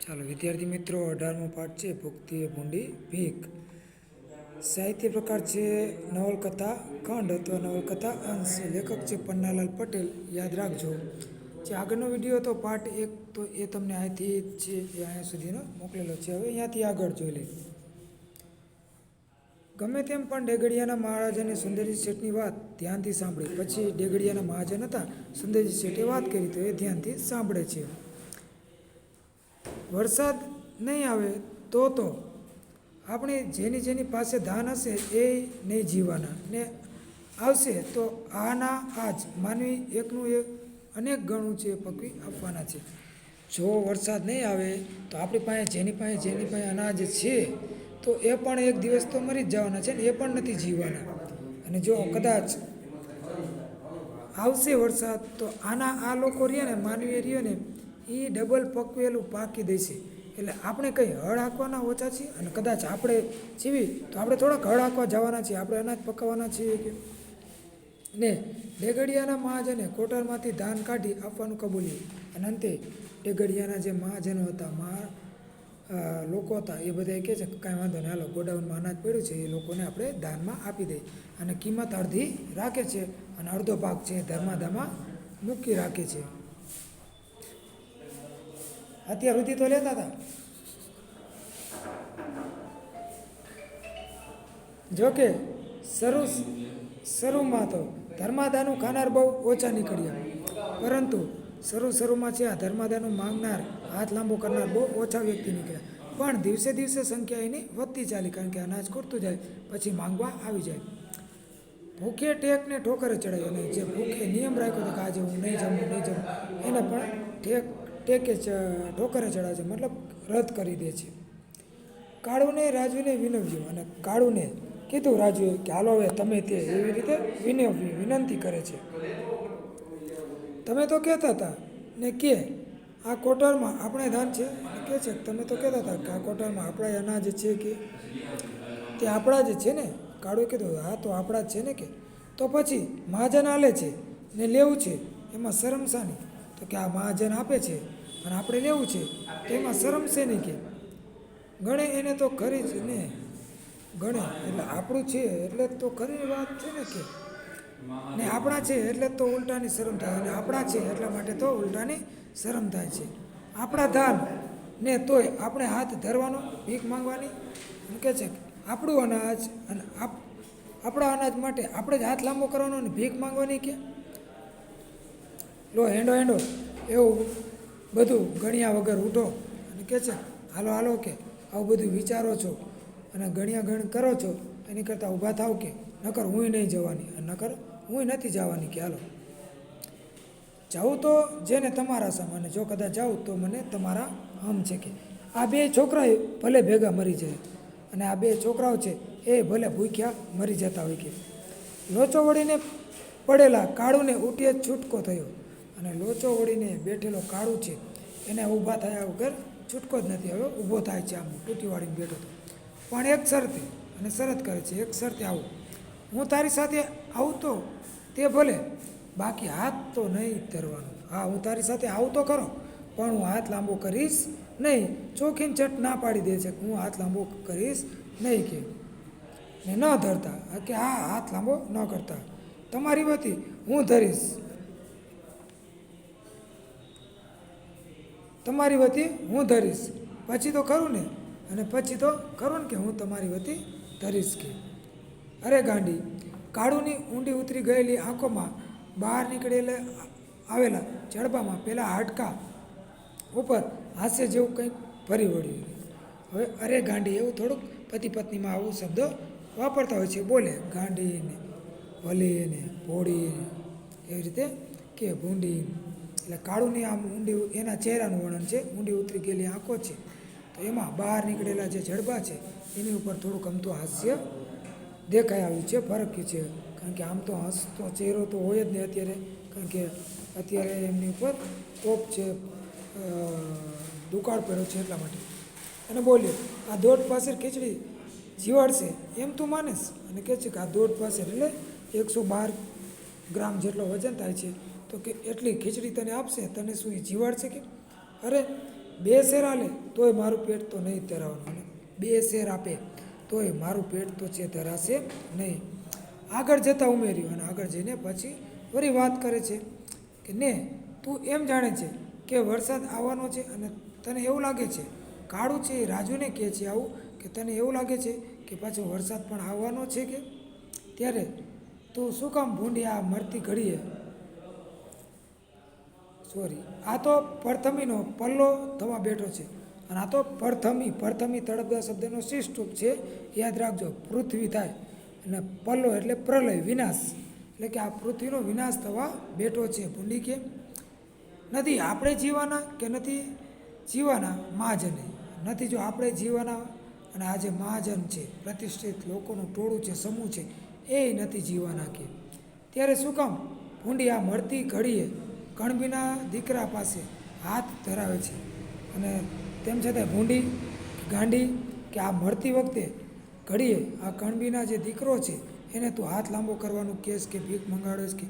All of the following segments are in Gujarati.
ચાલો વિદ્યાર્થી મિત્રો 18મો પાઠ છે ભુક્તિ એ ભૂંડી ભીખ. સાહિત્ય પ્રકાર છે નવલકથા ખંડ અથવા નવલકથા અંશ. લેખક છે પન્નાલાલ પટેલ. યાદ રાખજો જે આગળનો વિડીયો હતો પાર્ટ 1 તો એ તમને અહીંથી છે એ અહીંયા સુધીનો મોકલેલો છે. હવે અહીંયાથી આગળ જોઈ લે. ગમે તેમ પણ ડેગડિયાના મહારાજ અને સુંદરજી શેઠની વાત ધ્યાનથી સાંભળી. પછી ડેગડિયાના મહાજન હતા. સુંદરજી શેઠે વાત કરી તો એ ધ્યાનથી સાંભળે છે. વરસાદ નહીં આવે તો આપણે જેની પાસે ધાન હશે એ નહીં જીવવાના ને આવશે તો આના આજ માનવી એકનું એક અનેક ગણું છે પકવી આપવાના છે. જો વરસાદ નહીં આવે તો આપણી પાસે જેની પાસે અનાજ છે તો એ પણ એક દિવસ તો મરી જ જવાના છે ને એ પણ નથી જીવવાના. અને જો કદાચ આવશે વરસાદ તો આ લોકો રહ્યા ને માનવી રહ્યો ને એ ડબલ પકવેલું પાકી દેશે. એટલે આપણે કંઈ હળ હાંકવાના ઓછા છીએ અને કદાચ આપણે જીવી તો આપણે થોડાક હળ હાંકવા જવાના છીએ. આપણે અનાજ પકાવવાના છીએ કે ને ડેગડિયાના મહાજને કોટરમાંથી ધાન કાઢી આપવાનું કબૂલ્યું. અને અંતે ડેગડિયાના જે મહાજનો હતા લોકો હતા એ બધા કહે છે કાંઈ વાંધો નહીં હાલો ગોડાઉનમાં અનાજ પડ્યું છે એ લોકોને આપણે દાનમાં આપી દઈએ. અને કિંમત અડધી રાખે છે અને અડધો ભાગ છે ધર્માદામાં મૂકી રાખે છે. અત્યાર સુધી તો લેતા હતા. જોકે શરૂમાં તો ધર્માદાનું ખાનાર બહુ ઓછા નીકળ્યા, પરંતુ શરૂમાં છે આ ધર્માદાનું માંગનાર હાથ લાંબો કરનાર બહુ ઓછા વ્યક્તિ નીકળ્યા. પણ દિવસે દિવસે સંખ્યા એની વધતી ચાલી, કારણ કે અનાજ ખૂટતું જાય પછી માંગવા આવી જાય. ભૂખે ટેકને ઠોકરે ચડાવી. અને જે ભૂખે નિયમ રાખ્યો હતો કે આજે હું નહીં જમું એને પણ ટેકે ઠોકરે ચડાવે છે, મતલબ રદ કરી દે છે. કાળુને રાજુને વિનવ્યું અને કાળુને કીધું રાજુએ કે હાલો હવે તમે તે એવી રીતે વિનંતી કરે છે. તમે તો કહેતા હતા ને કે આ કોટરમાં આપણે ધાન છે કે છે તમે તો કહેતા હતા કે આ કોટરમાં આપણા અનાજ છે કે તે આપણા જ છે ને. કાળુએ કીધું હા તો આપણા જ છે ને કે તો પછી મહાજન આલે છે ને લેવું છે એમાં શરમ શાની? તો કે આ મહાજન આપે છે અને આપણે લેવું છે તો એમાં શરમ છે નહીં કે ગણે એને તો ખરી જ ને. ગણે એટલે આપણું છે એટલે તો ખરી વાત છે ને કે ને આપણા છે એટલે તો ઉલટાની શરમ થાય અને આપણા છે એટલા માટે તો ઉલટાની શરમ થાય છે. આપણા ધાન ને તોય આપણે હાથ ધરવાનો ભીખ માંગવાની એમ કહે છે આપણું અનાજ અને આપણા અનાજ માટે આપણે જ હાથ લાંબો કરવાનો અને ભીખ માંગવાની કે લો હેંડો એવું બધું ગણ્યા વગર ઉઠો અને કહે છે હાલો કે આવું બધું વિચારો છો અને ગણ કરો છો એની કરતાં ઊભા થાવ કે નકર હું નહીં જવાની અને નકર હું નથી જવાની કે હાલો જાઉં તો જેને તમારા સામાને જો કદાચ જાઉં તો મને તમારા હમ છે કે આ બે છોકરા ભલે ભેગા મરી જાય અને આ બે છોકરાઓ છે એ ભલે ભૂખ્યા મરી જતા હોય કે. લોચો વળીને પડેલા કાળુને ઉઠીએ જ છૂટકો થયો અને લોચો વળીને બેઠેલો કાળું છે એને ઊભા થયા વગર છૂટકો જ નથી. હવે ઊભો થાય છે આમ તૂટી વાળીને બેઠો હતો. પણ એક શરતે અને શરત કરે છે એક શરતે આવું હું તારી સાથે આવું તો તે ભલે બાકી હાથ તો નહીં ધરવાનો. હા હું તારી સાથે આવું તો ખરો પણ હું હાથ લાંબો કરીશ નહીં. ચોખીન ચટ ના પાડી દે છે કે હું હાથ લાંબો કરીશ નહીં કે ને ન ધરતા કે હા હાથ લાંબો ન કરતા તમારી વતી હું ધરીશ. તમારી વતી હું ધરીશ પછી તો ખરું ને અને પછી તો ખરું ને કે હું તમારી વતી ધરીશ કે. અરે ગાંડી કાળુની ઊંડી ઉતરી ગયેલી આંખોમાં બહાર નીકળેલા આવેલા જડબામાં પેલા હાડકા ઉપર હાસ્ય જેવું કંઈક ભરી વળ્યું. હવે અરે ગાંડી એવું થોડુંક પતિ પત્નીમાં આવું શબ્દ વાપરતા હોય છે. બોલે ગાંડીને ભલીને ભોળીને એવી રીતે કે ભૂંડી. એટલે કાળુની આમ ઊંડી એના ચહેરાનું વર્ણન છે. ઊંડી ઉતરી ગયેલી આંખો છે તો એમાં બહાર નીકળેલા જે જડબા છે એની ઉપર થોડુંક અમતું હાસ્ય દેખાઈ આવ્યું છે. ફરક છે કારણ કે આમ તો હસતો ચહેરો તો હોય જ નહીં અત્યારે, કારણ કે અત્યારે એમની ઉપર કોપ છે દુકાળ પડ્યો છે એટલા માટે. અને બોલ્યો આ દોઢ પાસે ખીચડી જીવાડશે એમ તું માનેસ? અને કહે છે કે આ દોઢ પાસે એટલે 112 ગ્રામ જેટલો વજન થાય છે તો કે એટલી ખીચડી તને આપશે તને શું એ જીવાડશે કે? અરે 2 શેર આલે તોય મારું પેટ તો નહીં ધરાવવાનું, અને 2 શેર આપે તોય મારું પેટ તો છે ધરાશે નહીં. આગળ જતાં ઉમેર્યું, અને આગળ જઈને પછી ફરી વાત કરે છે કે ને તું એમ જાણે છે કે વરસાદ આવવાનો છે, અને તને એવું લાગે છે, કાળું છે એ રાજુને કહે છે આવું, કે તને એવું લાગે છે કે પાછો વરસાદ પણ આવવાનો છે કે? ત્યારે તું શું કામ ભૂંડી આ મરતી ઘડીએ, આ તો પરથમીનો પલ્લો થવા બેઠો છે. અને આ તો પરથમી તળપદા શબ્દનો શિષ્ટુપ છે, યાદ રાખજો. પૃથ્વી થાય અને પલ્લો એટલે પ્રલય, વિનાશ, એટલે કે આ પૃથ્વીનો વિનાશ થવા બેઠો છે. ભૂંડી કે નથી આપણે જીવાના કે નથી જીવાના મહાજને, નથી જો આપણે જીવાના, અને આ જે મહાજન છે, પ્રતિષ્ઠિત લોકોનું ટોળું છે, સમૂહ છે, એ નથી જીવાના કે. ત્યારે શું કામ ભૂંડી આ મળતી ઘડીએ કણબીના દીકરા પાસે હાથ ધરાવે છે, અને તેમ છતાં ભૂંડી ગાંડી કે આ મળતી વખતે ઘડીએ આ કણબીના જે દીકરો છે એને તું હાથ લાંબો કરવાનું કહેશ કે ભીખ મંગાડેશ કે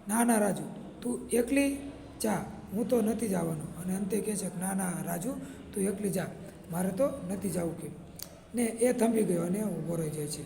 ના ના રાજુ તું એકલી જા, હું તો નથી જવાનું. અને અંતે કહે છે કે ના ના રાજુ તું એકલી જા, મારે તો નથી જવું કે. ને એ થંભી ગયો અને ઊભો રહી જાય છે.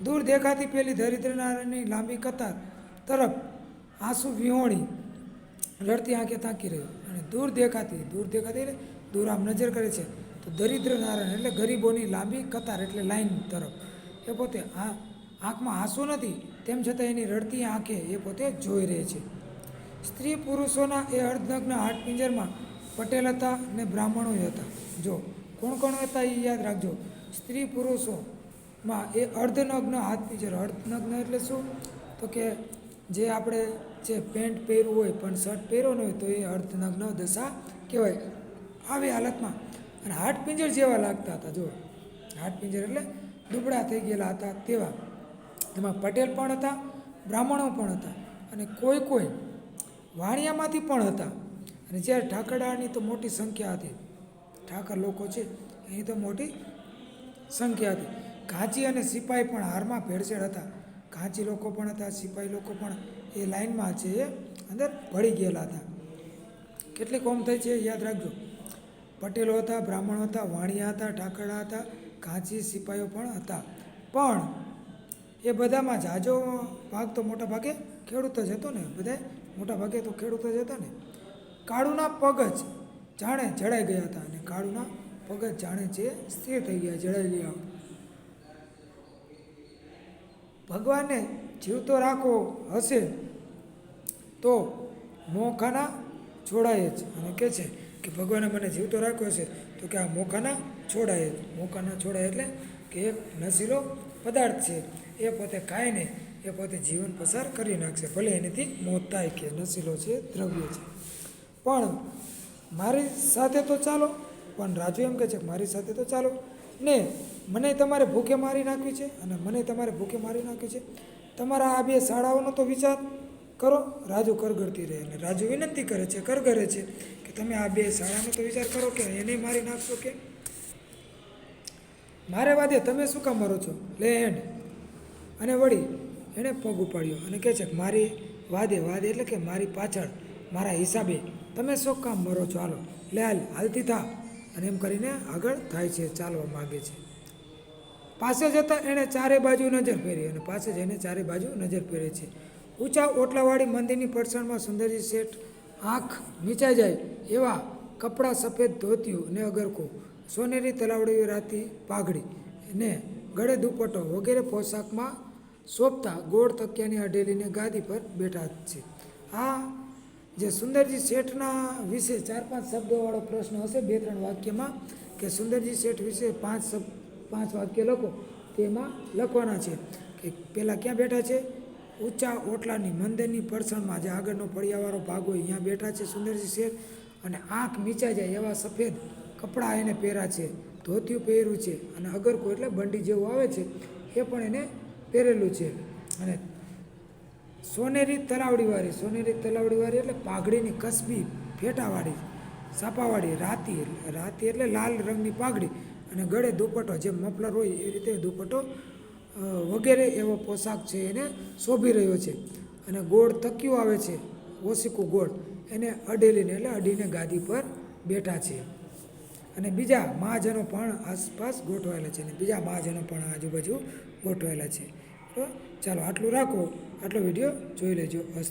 દૂર દેખાતી પેલી દરિદ્રનારાયણની લાંબી કતાર તરફ આંસુ વિહોણી રડતી આંખે તાકી રહ્યો, અને દૂર દેખાતી એટલે દૂર આમ નજર કરે છે તો દરિદ્ર નારાયણ એટલે ગરીબોની લાંબી કતાર એટલે લાઈન તરફ એ પોતે આંખમાં આંસુ નથી, તેમ છતાં એની રડતી આંખે એ પોતે જોઈ રહે છે. સ્ત્રી પુરુષોના એ અર્ધનગ્ન હાડપિંજરમાં પટેલ હતા ને બ્રાહ્મણોય હતા. જો કોણ કોણ હતા એ યાદ રાખજો. સ્ત્રી પુરુષોમાં એ અર્ધનગ્ન હાડપિંજર, અર્ધનગ્ન એટલે શું તો કે જે આપણે જે પેન્ટ પહેર્યું હોય પણ શર્ટ પહેર્યો ન હોય તો એ અર્ધનગ્ન દશા કહેવાય. આવી હાલતમાં અને હાડપિંજર જેવા લાગતા હતા. જો હાડપિંજર એટલે દુબળા થઈ ગયેલા હતા તેવા. એમાં પટેલ પણ હતા, બ્રાહ્મણો પણ હતા, અને કોઈ વાણિયામાંથી પણ હતા. અને જ્યારે ઠાકરડાની તો મોટી સંખ્યા હતી, ઠાકર લોકો છે એની તો મોટી સંખ્યા હતી. ઘાંચી અને સિપાઈ પણ હારમાં ભેળસેળ હતા. ઘાંચી લોકો પણ હતા, સિપાઈ લોકો પણ એ લાઈનમાં છે એ અંદર ભળી ગયેલા હતા. કેટલી કોમ થઈ છે યાદ રાખજો. પટેલો હતા, બ્રાહ્મણો હતા, વાણિયા હતા, ઠાકરડા હતા, ઘાંચી સિપાઈઓ પણ હતા. પણ એ બધામાં જાજો ભાગ તો મોટા ભાગે ખેડૂત જ હતો ને, બધા મોટા ભાગે તો ખેડૂત જ હતા ને. કાળુના પગ જ જાણે જડાઈ ગયા હતા, અને કાળુના પગ જ જાણે છે સ્થિર થઈ ગયા, જડાઈ ગયા. ભગવાનને જીવતો રાખવો હશે તો મોખાના છોડાય જ. અને કહે છે કે ભગવાને મને જીવતો રાખ્યો હશે તો કે આ મોખાના છોડાય જ. મોખાના છોડાય એટલે કે એક નશીલો પદાર્થ છે, એ પોતે ખાઈને એ પોતે જીવન પસાર કરી નાખશે, ભલે એનાથી મોત થાય, કે નશીલો છે, દ્રવ્ય છે. પણ મારી સાથે તો ચાલો. પણ રાજુ એમ કહે છે કે મારી સાથે તો ચાલો ને, મને તમારે ભૂખે મારી નાખવી છે, અને મને તમારે ભૂખે મારી નાખવી છે. તમારા આ 2 શાળાઓનો તો વિચાર કરો. રાજુ કરગરતી રહે, અને રાજુ વિનંતી કરે છે, કરગરે છે કે તમે આ 2 શાળાનો તો વિચાર કરો કે એને મારી નાખશો કે મારે વાદે તમે શું કામ મરો છો, લે હેન્ડ. અને વળી એણે પગ ઉપાડ્યો અને કહે છે કે મારી વાદે એટલે કે મારી પાછળ મારા હિસાબે તમે શું કામ મરો છો, હાલો લે હાલતી થા. અને એમ કરીને આગળ થાય છે, ચાલવા માગે છે. પાસે જતાં એણે ચારે બાજુ નજર ફેરી, અને પાસે જઈને ચારે બાજુ નજર ફેરે છે. ઊંચા ઓટલાવાળી મંદિરની પડસાણમાં સુંદરજી શેઠ આંખ મીચાઈ જાય એવા કપડાં, સફેદ ધોતિયું ને અગરખું, સોનેરી તલાવડી રાતી પાઘડી ને ગળે દુપટ્ટો વગેરે પોશાકમાં શોભતા ગોળ તકિયાની અઢેલીને ગાદી પર બેઠા છે. આ જે સુંદરજી શેઠના વિશે 4-5 શબ્દોવાળો પ્રશ્ન હશે 2-3 વાક્યમાં, કે સુંદરજી શેઠ વિશે 5 વાક્ય લખો. તેમાં લખવાના છે કે પહેલાં ક્યાં બેઠા છે, ઊંચા ઓટલાની મંદિરની પડસાણમાં, જે આગળનો ફળિયાવાળો ભાગ હોય અહીંયા બેઠા છે સુંદરજી શેઠ. અને આંખ મીચાઈ જાય એવા સફેદ કપડાં એને પહેર્યા છે, ધોતિયું પહેર્યું છે, અને અગરકો એટલે બંડી જેવું આવે છે એ પણ એને પહેરેલું છે. અને સોનેરી તલાવડીવાળી એટલે પાઘડીની કસબી ફેટાવાળી, સાપાવાળી રાતી એટલે લાલ રંગની પાઘડી, અને ગળે દુપટ્ટો, જેમ મફલર હોય એવી રીતે દુપટ્ટો વગેરે એવો પોશાક છે એને શોભી રહ્યો છે. અને ગોળ તકિયું આવે છે, ઓશીકું ગોળ, એને અઢેલીને એટલે અઢીને ગાદી પર બેઠા છે. અને બીજા મહાજનો પણ આસપાસ ગોઠવાયેલા છે અને બીજા મહાજનો પણ આજુબાજુ ગોઠવાયેલા છે. બરાબર, ચાલો આટલું રાખો, આટલો વિડીયો જોઈ લેજો. અસ્તુ.